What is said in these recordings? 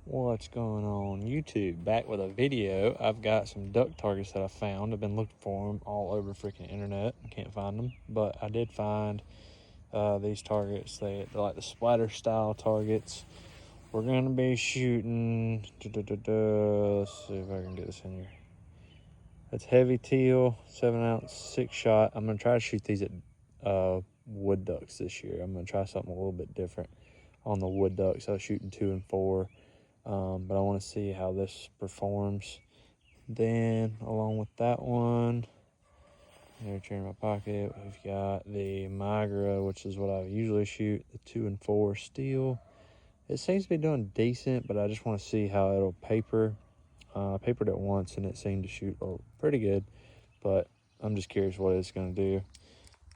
What's going on YouTube? Back with a video. I've got some duck targets that I found. I've been looking for them all over freaking internet. Can't find them, but I did find these targets. They're like the splatter style targets. We're gonna be shooting. Let's see if I can get this in here. That's heavy teal, 7-ounce, 6-shot. I'm gonna try to shoot these at wood ducks this year. I'm gonna try something a little bit different on the wood ducks. I was shooting 2 and 4. But I want to see how this performs. Then, along with that one, here in my pocket, we've got the Migra, which is what I usually shoot, the 2 and 4 steel. It seems to be doing decent, but I just want to see how it'll paper. I papered it once, and it seemed to shoot pretty good, but I'm just curious what it's going to do.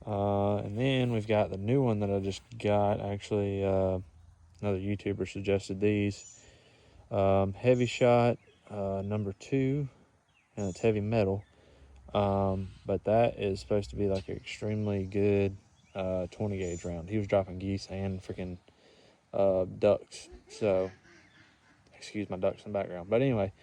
And then we've got the new one that I just got. Actually, another YouTuber suggested these. Heavy shot, number 2, and it's heavy metal. But that is supposed to be like an extremely good 20 gauge round. He was dropping geese and freaking ducks. So, excuse my ducks in the background. But anyway,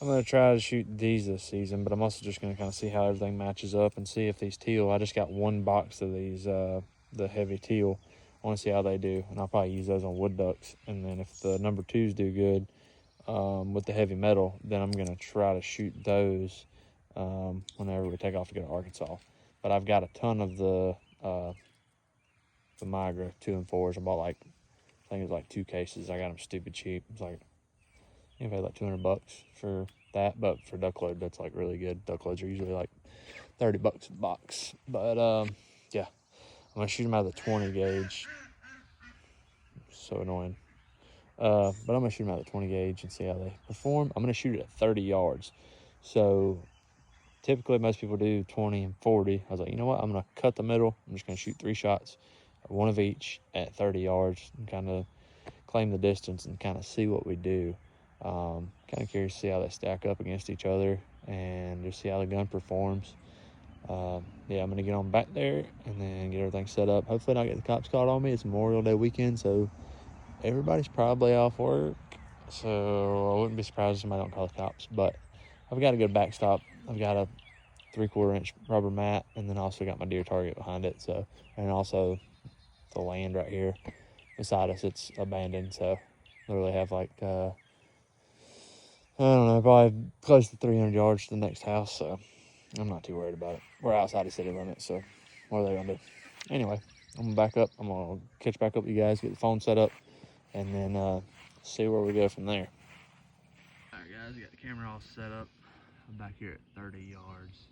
I'm going to try to shoot these this season, but I'm also just going to kind of see how everything matches up and see if these teal, I just got one box of these, the heavy teal. I want to see how they do, and I'll probably use those on wood ducks. And then if the number 2s do good, with the heavy metal, then I'm going to try to shoot those whenever we take off to go to Arkansas. But I've got a ton of the Migra 2 and 4s. I bought I think it was like 2 cases. I got them stupid cheap. It's like, you paid like $200 for that, but for duck load, that's like really good. Duck loads are usually like $30 a box. But yeah, I'm going to shoot them out of the 20 gauge. So annoying. But I'm going to shoot them out of the 20 gauge and see how they perform. I'm going to shoot it at 30 yards. So typically most people do 20 and 40. I was like, you know what? I'm going to cut the middle. I'm just going to shoot 3 shots, one of each at 30 yards and kind of claim the distance and kind of see what we do. Kind of curious to see how they stack up against each other and just see how the gun performs. Yeah, I'm going to get on back there and then get everything set up. Hopefully not get the cops caught on me. It's Memorial Day weekend, so everybody's probably off work. So I wouldn't be surprised if somebody don't call the cops. But I've got a good backstop. I've got a 3/4 inch rubber mat, and then also got my deer target behind it. So, and also the land right here beside us, it's abandoned. So literally have like, I don't know, probably close to 300 yards to the next house. So I'm not too worried about it. We're outside the city limits, so what are they gonna do? Anyway, I'm gonna back up. I'm gonna catch back up with you guys, get the phone set up, and then see where we go from there. Alright guys, we got the camera all set up. I'm back here at 30 yards.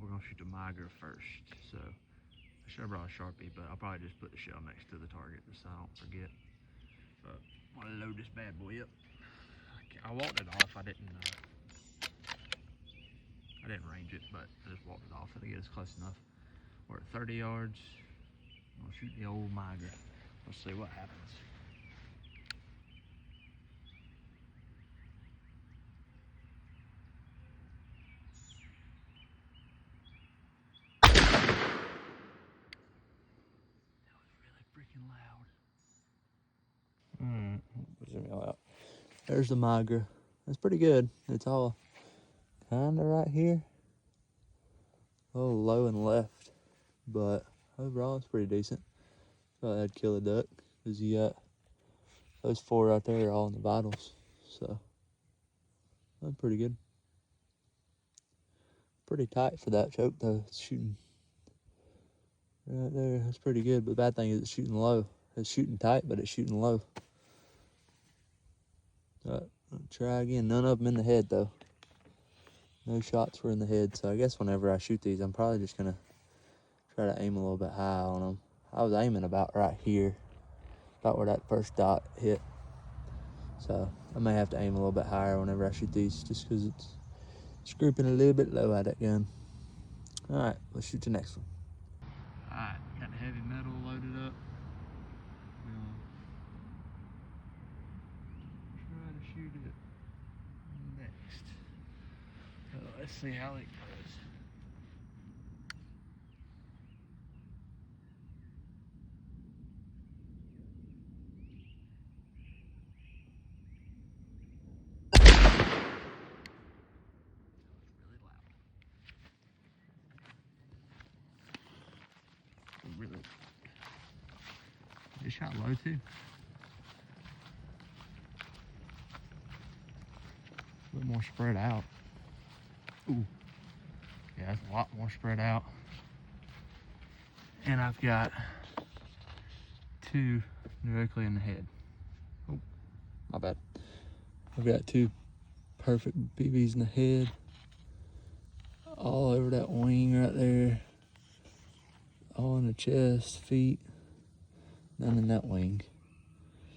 We're gonna shoot the Migra first. So I should have brought a Sharpie, but I'll probably just put the shell next to the target just so I don't forget. But I'm gonna load this bad boy up. I walked it off. I didn't range it, but I just walked it off. I think it's close enough. We're at 30 yards. I'm gonna shoot the old Migra. Let's see what happens. Freaking loud. There's the Migra. That's pretty good. It's all kind of right here. A little low and left, but overall it's pretty decent. Thought I'd kill a duck because you got those 4 right there are all in the vitals. So that's pretty good. Pretty tight for that choke though. It's shooting right there. That's pretty good. But the bad thing is it's shooting low. It's shooting tight, but it's shooting low. I'll try again. None of them in the head though. No shots were in the head. So I guess whenever I shoot these, I'm probably just gonna try to aim a little bit high on them. I was aiming about right here, about where that first dot hit. So I may have to aim a little bit higher whenever I shoot these, just because it's grouping a little bit low at that gun. All right, let's shoot the next one. All right, got the heavy metal loaded up. Try to shoot it next. So let's see how it goes. kind of low too. A little more spread out. Ooh. Yeah, it's a lot more spread out. And I've got 2 directly in the head. Oh, my bad. I've got 2 perfect BBs in the head. All over that wing right there. All in the chest, feet. None in that wing.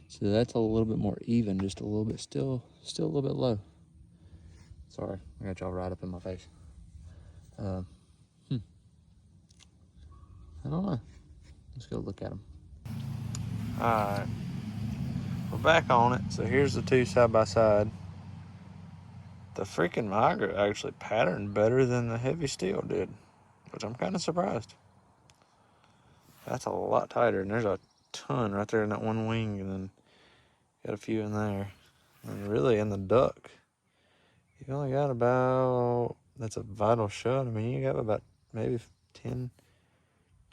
So that's a little bit more even, just a little bit, still a little bit low. Sorry, I got y'all right up in my face. I don't know. Let's go look at them. All right, we're back on it. So here's the 2 side by side. The freaking Migra actually patterned better than the heavy steel did, which I'm kind of surprised. That's a lot tighter, and there's a ton right there in that one wing, and then got a few in there. And really in the duck, you only got about, that's a vital shot. I mean, you got about maybe 10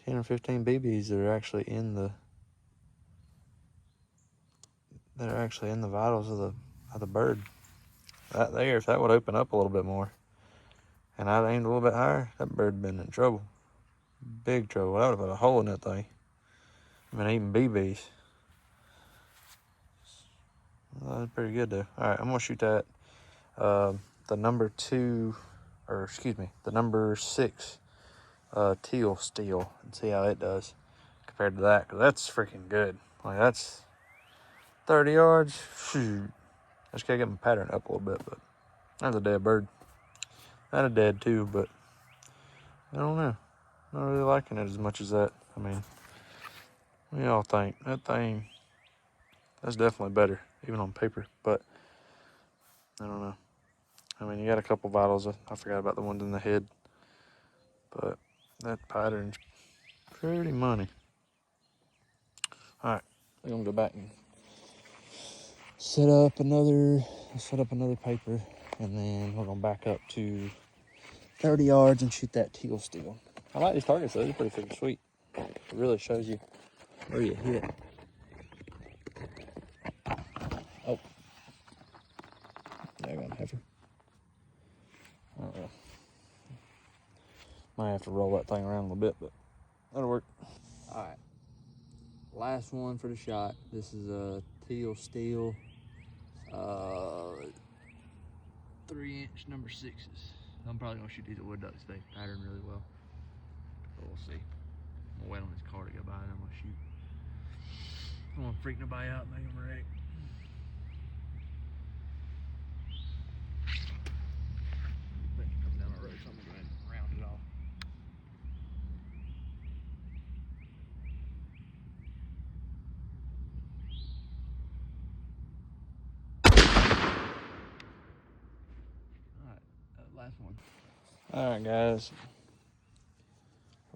or 15 BBs that are actually in the vitals of the bird. That there, if that would open up a little bit more, and I'd aimed a little bit higher, that bird'd been in trouble. Big trouble. I would have put a hole in that thing. I mean, even BBs. Well, that's pretty good though. All right, I'm gonna shoot that. The number 6 teal steel, and see how it does compared to that, because that's freaking good. Like, that's 30 yards. Shoot. I just gotta get my pattern up a little bit, but that's a dead bird. Not a dead too, but I don't know. Not really liking it as much as that. I mean, what do y'all think? That thing, that's definitely better, even on paper, but I don't know. I mean, you got a couple vitals. I forgot about the ones in the head, but that pattern's pretty money. All right, I'm gonna go back and set up another paper, and then we're gonna back up to 30 yards and shoot that teal steel. I like these targets though, they're pretty freaking sweet. It really shows you where you hit. Oh, there we go, heifer. I don't know. Might have to roll that thing around a little bit, but that'll work. All right, last one for the shot. This is a teal steel, 3-inch number 6s. I'm probably gonna shoot these at wood ducks. They pattern really well, but we'll see. I'm gonna wait on this car to go by and I'm gonna shoot. I don't wanna freak nobody out and make them wreck. Come down the road, so I'm gonna go ahead and round it off. All right, last one. All right, guys,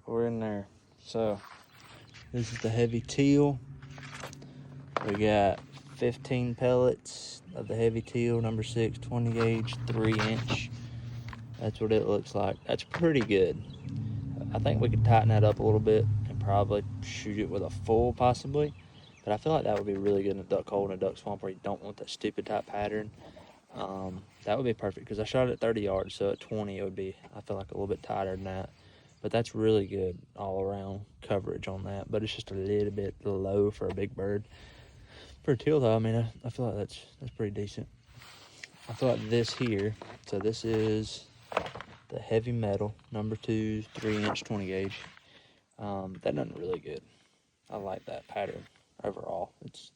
we're in there. So this is the heavy teal. We got 15 pellets of the heavy teal, number 6, 20 gauge, 3-inch. That's what it looks like. That's pretty good. I think we could tighten that up a little bit and probably shoot it with a full, possibly. But I feel like that would be really good in a duck hole and a duck swamp where you don't want that stupid type pattern. That would be perfect, because I shot it at 30 yards, so at 20 it would be, I feel like, a little bit tighter than that. But that's really good all around coverage on that. But it's just a little bit low for a big bird. For a teal though, I mean, I feel like that's pretty decent. I feel like this here, so this is the heavy metal, number 2, 3-inch, 20 gauge. That doesn't really good. I like that pattern overall. It's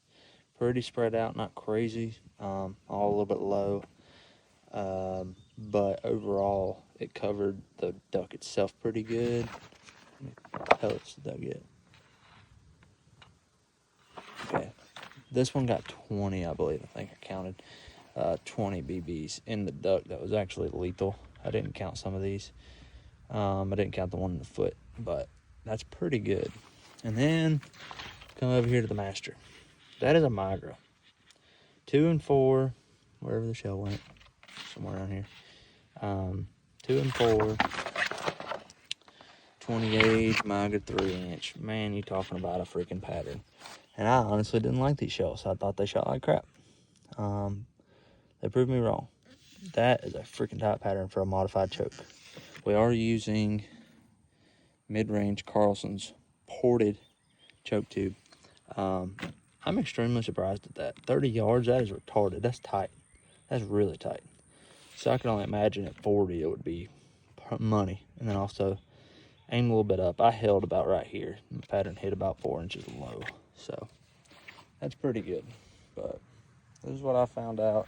pretty spread out, not crazy, all a little bit low. But overall, it covered the duck itself pretty good. How many pellets did that get? Okay, this one got 20, I believe. I think I counted 20 BBs in the duck. That was actually lethal. I didn't count some of these. I didn't count the one in the foot, but that's pretty good. And then come over here to the master. That is a Migra. 2 and 4, wherever the shell went, somewhere around here. 2 and 4, 20 gauge Migra 3-inch. Man, you talking about a freaking pattern. And I honestly didn't like these shells. I thought they shot like crap. They proved me wrong. That is a freaking tight pattern for a modified choke. We are using mid-range Carlsons ported choke tube. I'm extremely surprised at that. 30 yards, that is retarded. That's tight. That's really tight. So I can only imagine at 40 it would be money. And then also aim a little bit up. I held about right here. The pattern hit about 4 inches low. So that's pretty good. But this is what I found out.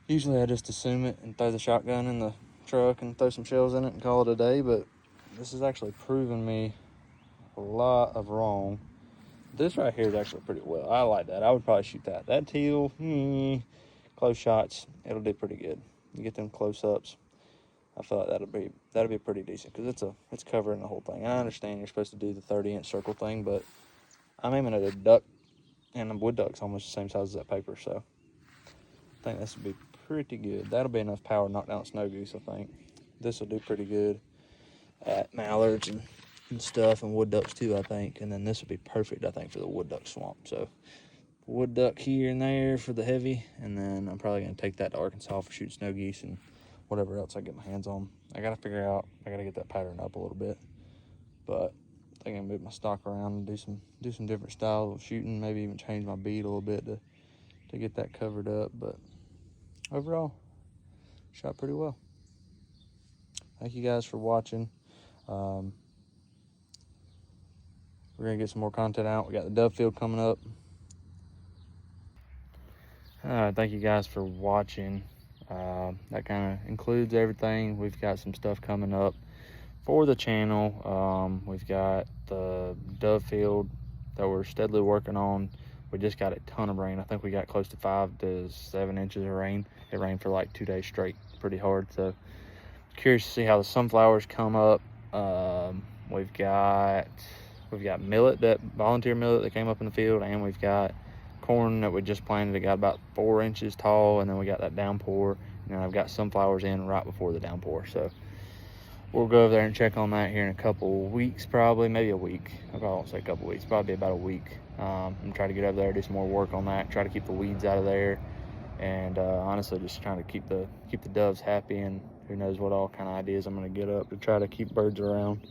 Usually I just assume it and throw the shotgun in the truck and throw some shells in it and call it a day, but this has actually proven me a lot of wrong. This right here is actually pretty well. I like that. I would probably shoot that. That teal, close shots, it'll do pretty good. You get them close-ups, I feel like that'll be pretty decent because it's covering the whole thing. I understand you're supposed to do the 30-inch circle thing, but I'm aiming at a duck, and a wood duck's almost the same size as that paper, so I think this would be pretty good. That'll be enough power to knock down a snow goose, I think. This will do pretty good at mallards and stuff, and wood ducks too, I think. And then this would be perfect, I think, for the wood duck swamp. So wood duck here and there for the heavy, and then I'm probably going to take that to Arkansas for shooting snow geese and whatever else I get my hands on. I got to figure out, I got to get that pattern up a little bit. But I think I'm going to move my stock around and do some different styles of shooting, maybe even change my bead a little bit to get that covered up. But overall, shot pretty well. Thank you guys for watching. We're gonna get some more content out. We got the dove field coming up. Thank you guys for watching. That kind of includes everything. We've got some stuff coming up for the channel. We've got the dove field that we're steadily working on. We just got a ton of rain. I think we got close to 5 to 7 inches of rain. It rained for like 2 days straight, pretty hard. So curious to see how the sunflowers come up. We've got millet, that volunteer millet that came up in the field, and we've got corn that we just planted. It got about 4 inches tall, and then we got that downpour, and then I've got sunflowers in right before the downpour. So we'll go over there and check on that here in a couple weeks, probably, maybe a week. I probably won't say a couple weeks, probably about a week. I'm trying to get over there, do some more work on that, try to keep the weeds out of there, and honestly just trying to keep the doves happy, and who knows what all kind of ideas I'm going to get up to try to keep birds around,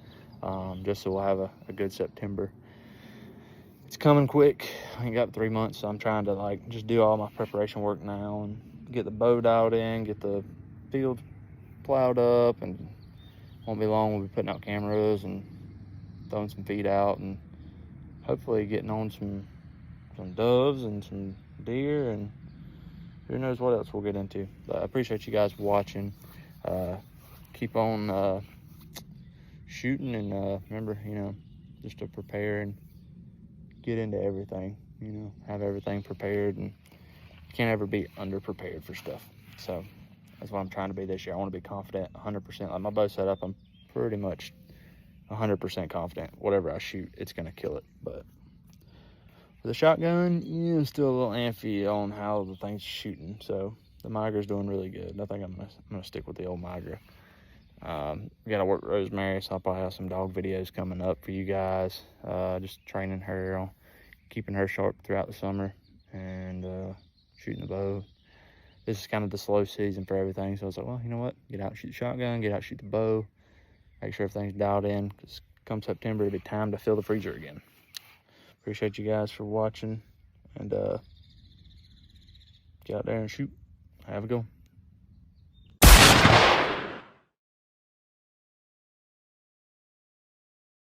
just so we'll have a good September. It's coming quick. I ain't got 3 months, so I'm trying to like just do all my preparation work now and get the bow dialed in, get the field plowed up, and won't be long we'll be putting out cameras and throwing some feed out, and hopefully getting on some doves and some deer, and who knows what else we'll get into. But I appreciate you guys watching. Keep on shooting, and remember, just to prepare and get into everything, have everything prepared, and you can't ever be underprepared for stuff. So that's what I'm trying to be this year. I want to be confident 100%. Like my bow setup, I'm pretty much 100% confident whatever I shoot, it's going to kill it. But with a shotgun, I'm still a little amphy on how the thing's shooting. So the Migra's doing really good. I think I'm gonna stick with the old Migra. We gotta work Rosemary, so I'll probably have some dog videos coming up for you guys. Just training her on keeping her sharp throughout the summer, and shooting the bow. This is kind of the slow season for everything, so I was like, well, you know what? Get out and shoot the shotgun, get out and shoot the bow, make sure everything's dialed in, because come September, it'll be time to fill the freezer again. Appreciate you guys for watching, and get out there and shoot. Have a good one.